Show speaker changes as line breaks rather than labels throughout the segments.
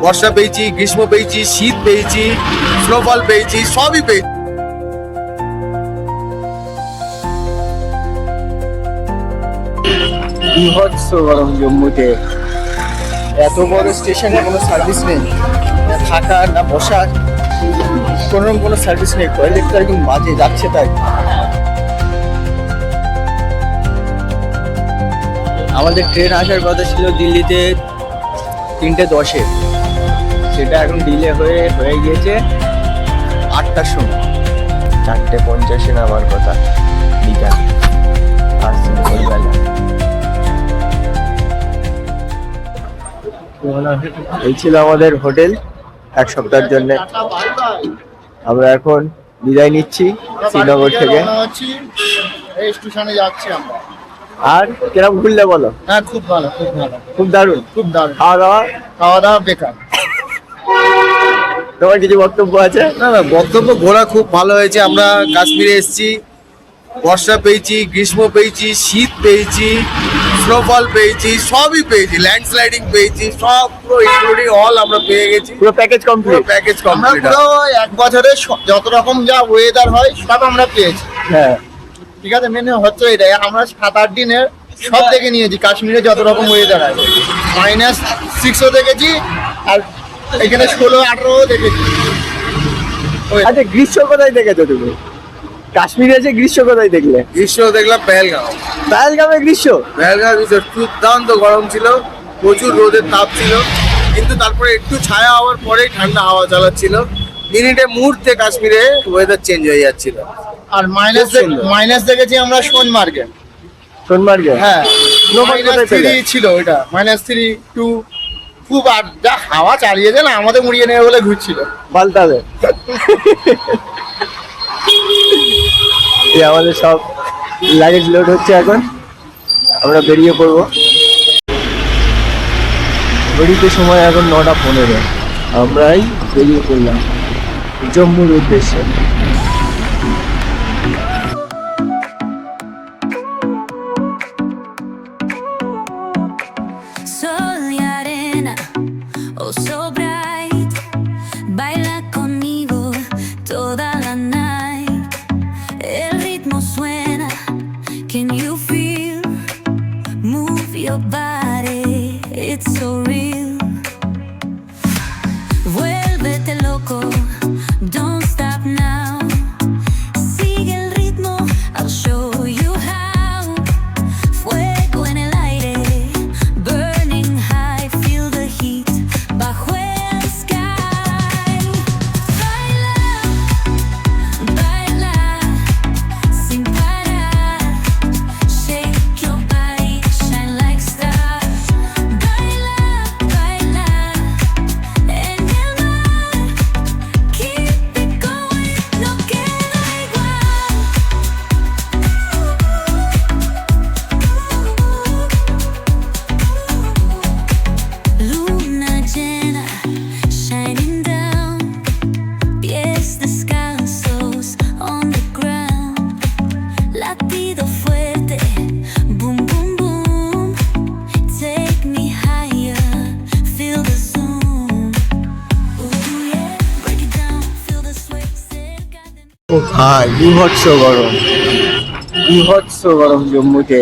বর্ষা পেয়েছি, গ্রীষ্ম পেয়েছি, শীত পেয়েছি, স্নোফল পেয়েছি, সবই পেয়েছি।
বিভৎস গরম জম্মুতে। এত বড় স্টেশনে কোনো সার্ভিস নেই, থাকার না বসার কোনো সার্ভিস নেই। টয়লেটটা একদম বাজে, যাচ্ছে তাই। আমাদের ট্রেন আসার কথা ছিল দিল্লিতে 3:10-এ, সেটা এখন ডিলে হয়ে গিয়েছে 8টার সময়। 4:50-এ নামার কথা বিকাল, আর সকালবেলা। এই ছিল আমাদের হোটেল 1 সপ্তাহের জন্য। আমরা এখন বিদায় নিচ্ছি শ্রীনগর থেকে।
এই স্টেশনে যাচ্ছি আমরা।
আর কিরকম ঘুরলে বলো?
হ্যাঁ, খুব ভালো, খুব ভালো,
খুব দারুণ।
খুব দারুণ।
খাওয়া দাওয়া
বেকার।
তোমার কিছু বক্তব্য আছে?
না না, বক্তব্য ঘোরা খুব ভালো হয়েছে। আমরা কাশ্মীরে এসেছি, বর্ষা পেয়েছি, গ্রীষ্ম পেয়েছি, শীত পেয়েছি, স্নোফল পেয়েছি, সবই পেয়েছি, ল্যান্ডস্লাইডিং পেয়েছি, সব পুরো ইনক্লুডিং অল আমরা পেয়ে গেছি।
পুরো প্যাকেজ কমপ্লিট।
প্যাকেজ
আমরা
কমপ্লিট।
পুরো 1 বছরে যত রকম যা ওয়েদার হয় সব আমরা পেয়েছি।
হ্যাঁ,
ঠিক আছে, মেনে হচ্ছে এটাই। আমরা 7-8 দিনের সব দেখে নিয়েছি। কাশ্মীরে যত রকম ওয়েদার আছে, -6ও দেখেছি, আর এখানে 16-18ও দেখেছি।
আচ্ছা, গ্রীষ্ম কোথায় দেখেছো তুমি? কাশ্মীরে এসে গ্রীষ্ম কোথায় দেখলে?
গ্রীষ্ম দেখলাম পেহেলগাঁও।
পেহেলগামে গ্রীষ্ম?
পেহেলগাঁও দুর্দান্ত গরম ছিল, প্রচুর রোদের তাপ ছিল, কিন্তু তারপরে একটু ছায়া হওয়ার পরেই ঠান্ডা হাওয়া চালাচ্ছিল। মুহূর্তে কাশ্মীরে ওয়েদার চেঞ্জ হয়ে যাচ্ছিল।
আর মাইনাস দেখেছি আমরা সোনমার্গে।
সোনমার্গে?
হ্যাঁ,
স্নোফল কোথায় পেলে?
-3 ছিল ওইটা, -3, 2। খুব, আর যা হাওয়া চালিয়েছে না, আমাদের মুড়িয়ে নেবে বলে ঘুরছিল।
বালতাবে। আমাদের সব লাগেজ লোড হচ্ছে, এখন আমরা বেরিয়ে পড়বো। ঘড়িতে সময় এখন 9:15। আমরাই বেরিয়ে পড়লাম জম্মুর উদ্দেশ্যে।
Sol y arena, oh so bright, baila conmigo toda la night. El ritmo suena, can you feel? Move your body, it's so real. Vuélvete loco, don't stop now. Sigue el ritmo, I'll show you how. Fuego en el aire, burning high, feel the heat bajo el sky. Baila, baila, sin parar. Shake your body, shine like stars. Baila, baila, en el mar. Keep it going, no queda igual. Luna llena, shining down, pies descalzos on the ground, latido fuerte, boom boom boom, take me higher, feel the zoom, ooh yeah, break it down, feel the sway, cerca de mí.
ও ভাই, বিভৎস গরম, বিভৎস গরম জম্মুতে।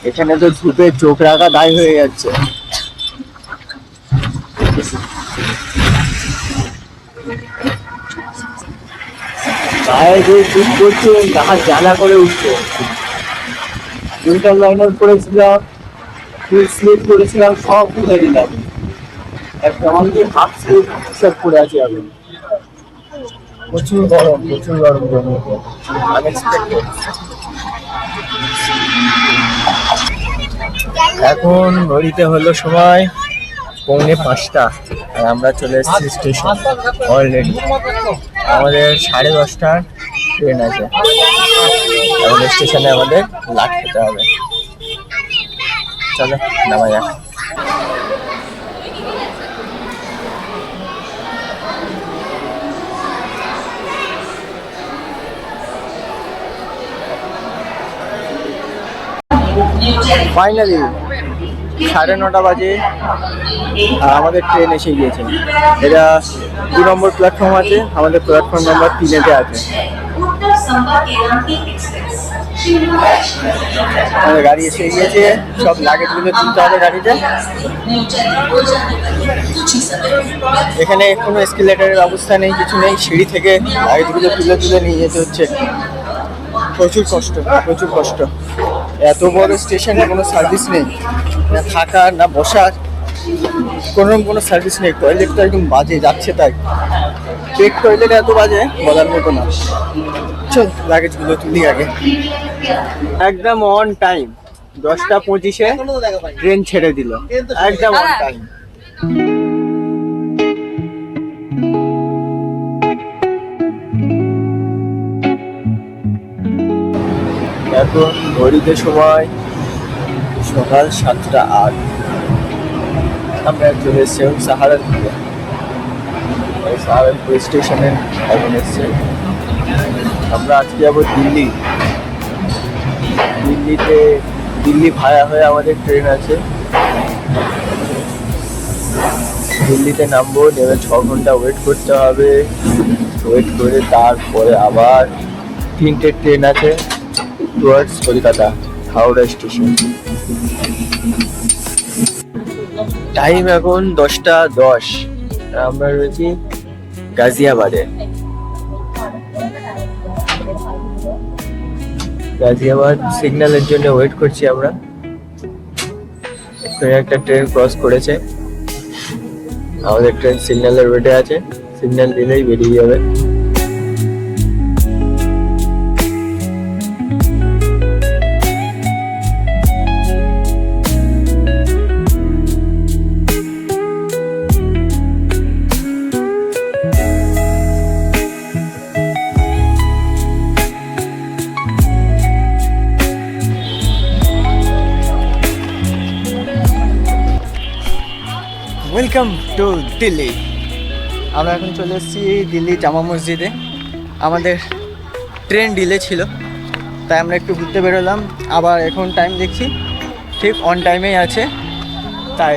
এখানে তো ধূপে চোখ রাখা দায় হয়ে যাচ্ছে। গায়ে যে চুপ করছে, গা জ্বালা করে উঠছে। উইন্টার লাইনার পরেছিলাম, ফুল স্লিপ করেছিলাম, সব খুলে দিলাম। একটা আমাদের হাফ স্লিপ সব পরে আছি আমি। প্রচুর গরম জম্মুতে, আনএক্সপেক্টেড। এখন ঘড়িতে হলো সময় 4:45, আর আমরা চলে এসেছি স্টেশন অলরেডি। আমাদের 10:30টার ট্রেন আছে। আমাদের স্টেশনে আমাদের লাট খেতে হবে। চলো নামা যাক। ফাইনালি 9:30 বাজে আর আমাদের ট্রেন এসে গিয়েছে। এটা 2 নম্বর প্ল্যাটফর্ম আছে, আমাদের প্ল্যাটফর্ম নাম্বার 3-তে আছে। আমাদের গাড়ি এসে গিয়েছে, সব লাগেজগুলো তুলতে হবে গাড়িতে। এখানে কোনো এসকেলেটরের ব্যবস্থা নেই, কিছু নেই, সিঁড়ি থেকে লাগেজগুলো তুলে তুলে নিয়ে যেতে হচ্ছে। প্রচুর কষ্ট, প্রচুর কষ্ট। এত বড় স্টেশনে কোনো সার্ভিস নেই, না থাকার না বসার, কোনো সার্ভিস নেই। টয়লেটটা একদম বাজে, যাচ্ছে তাই। চেক টয়লেট এত বাজে বলার মতো না। চল লাগেজগুলো তুলি আগে। একদম অন টাইম 10:25-এ ট্রেন ছেড়ে দিল, একদম অন টাইম। এখন ঘড়িতে সময় সকাল 7:08। আমরা চলে এসছি সাহারানপুরে। সাহারানপুর স্টেশনে এখন এসছে। আমরা আজকে যাবো দিল্লি ভায়া হয়ে আমাদের ট্রেন আছে। দিল্লিতে নামবো, নেমে 6 ঘন্টা ওয়েট করতে হবে। ওয়েট করে তারপরে আবার 3টে ট্রেন আছে towards Kolkata, Howrah station. Time এখন 10:10। আমরা রয়েছি গাজিয়াবাদে। গাজিয়াবাদ সিগন্যালের জন্য ওয়েট করছি আমরা। একটা ট্রেন ক্রস করেছে, আমাদের ট্রেন সিগন্যালের ওয়েটে আছে, সিগন্যাল দিলেই বেরিয়ে যাবে। Welcome to Delhi. আমরা এখন চলে এসেছি দিল্লি জামা মসজিদে। আমাদের ট্রেন ডিলে ছিল, তাই আমরা একটু ঘুরতে বেরোলাম। আবার এখন টাইম দেখছি ঠিক অন টাইমেই আছে, তাই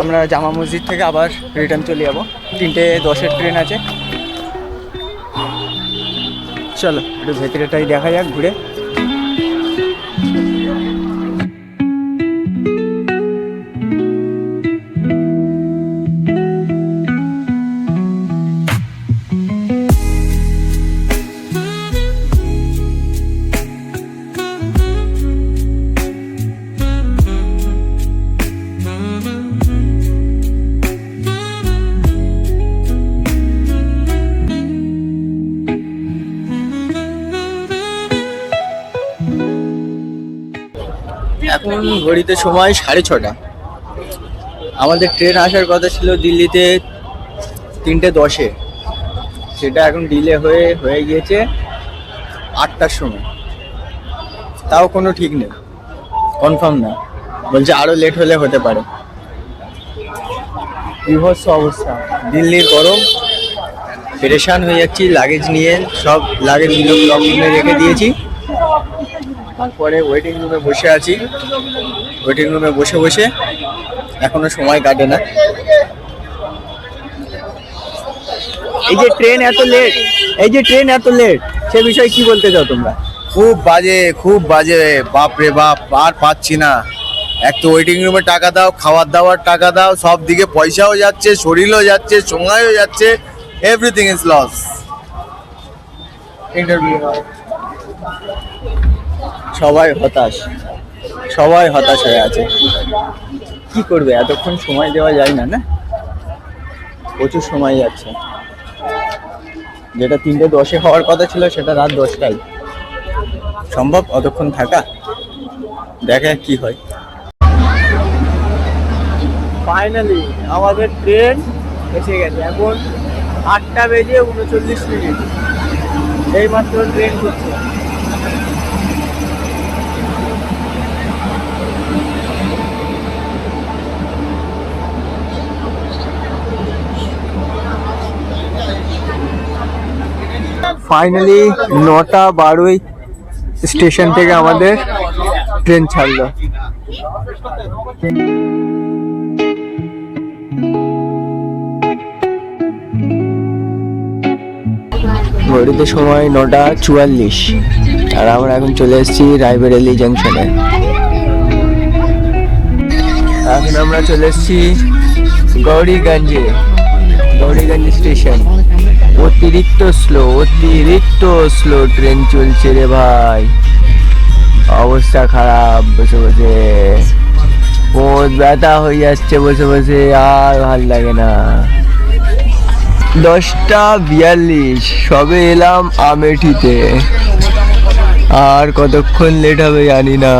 আমরা জামা মসজিদ থেকে আবার রিটার্ন চলে যাবো। 3:10-এর ট্রেন আছে। চলো একটু ভেতরেটাই দেখা যাক ঘুরে। এখন ঘড়িতে সময় 6:30। আমাদের ট্রেন আসার কথা ছিল দিল্লিতে 3:10-এ, সেটা এখন ডিলে হয়ে গিয়েছে 8টার সময়। তাও কোনো ঠিক নেই, কনফার্ম না, বলছে আরো লেট হলে হতে পারে। বিভৎস অবস্থা, দিল্লির গরম, পেরেশান হয়ে যাচ্ছি। লাগেজ নিয়ে সব লাগেজগুলো ব্লক রুমে রেখে দিয়েছি। তারপরে ওয়েটিং রুমে বসে আছি। ওয়েটিং রুমে বসে বসে এখনো সময় কাটে না। এই যে ট্রেন এত লেট, সে বিষয়ে কি বলতে চাও তোমরা?
খুব বাজে, বাপ রে বাপ, আর পাচ্ছি না। এক তো ওয়েটিং রুমে টাকা দাও, খাবার দাবার টাকা দাও, সব দিকে পয়সাও যাচ্ছে, শরীরও যাচ্ছে, সময়ও যাচ্ছে, এভরিথিং ইজ লস।
ইন্টারভিউ সবাই হতাশ হয়ে আছে। কি করবে, এতক্ষণ সময় দেওয়া যায় না, না প্রচুর সময় যাচ্ছে। যেটা 3:10-এ হওয়ার কথা ছিল সেটা রাত 10টায়। সম্ভব অতক্ষণ থাকা? দেখা কি হয়। ফাইনালি আমাদের ট্রেন এসে গেছে। এখন 8:39। এইমাত্র ট্রেন ঢুকছে। ফাইনালি 9:12 স্টেশন থেকে আমাদের ট্রেন ছাড়লো। ঘড়িতে সময় 9:44 আর আমরা এখন চলে এসেছি রায়বেরেলি জাংশনে। এখন আমরা চলে এসেছি গৌরীগঞ্জ স্টেশন। অতিরিক্ত স্লো ট্রেন চলছে রে ভাই, অবস্থা খারাপ। বসে বসে পোঁত ব্যথা হয়ে যাচ্ছে বসে বসে, আর ভাল লাগে না। 10:42 সবে এলাম আমেঠিতে, আর কতক্ষণ লেট হবে জানি না।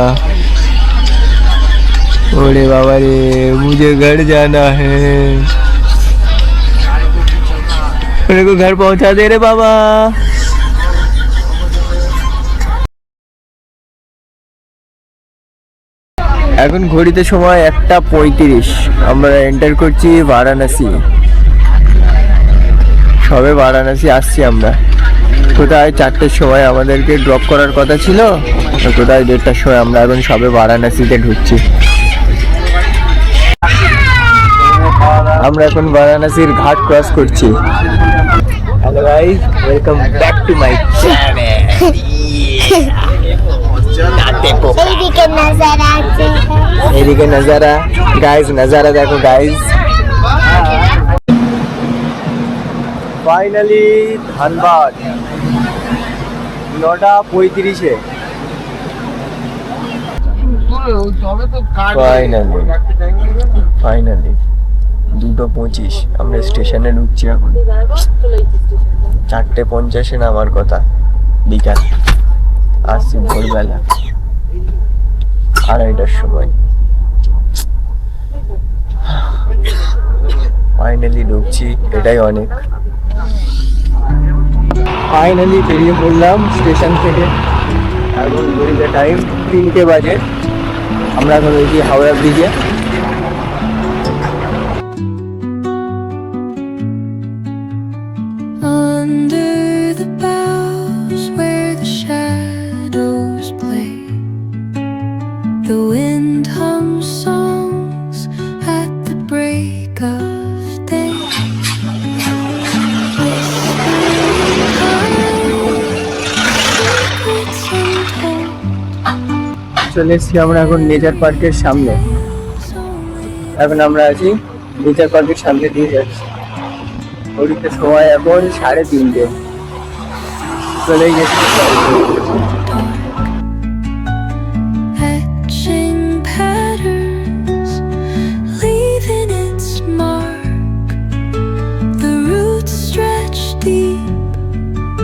ওরে বাবা রে, মুझे घर जाना है, मेरे को घर पहुंचा दे रे बाबा। এখন ঘড়িতে সময় 1:35, আমরা এন্টার করছি বারাণসী। সবে বারাণসী আসছি আমরা। কোথায় 4টের সময় আমাদেরকে ড্রপ করার কথা ছিল, কোথায় 1:30টার সময়। আমরা এখন সবে বারাণসীতে ঢুকছি। আমরা এখন বারাণসীর ঘাট ক্রস করছি। Hello guys, welcome back to my channel. এদিকে নজারা গাইস, নজারা দেখো গাইস। ফাইনালি ধানবাদ 9:35-এ। ফাইনালি 2:25 আমরা স্টেশনে ঢুকছি এখন। 4:50-এ নামার কথা, বিকাল। আসছি ভোরবেলা 2:30টার সময়। ফাইনালি ঢুকছি, এটাই অনেক। ফাইনালি বেরিয়ে পড়লাম স্টেশন থেকে। এখন ঘড়িতে টাইম 3টে বাজে। আমরা এখন রয়েছি হাওড়া ব্রিজে।
Under the boughs where the shadows play, the wind hums songs at the break of day.
চলে এসেছি আমরা এখন নেচার পার্কের সামনে। এখন আমরা আছি নেচার পার্কের সামনে দিয়ে যাচ্ছি। ঘড়িতে সময় এখন 3:30। চলে গেছি।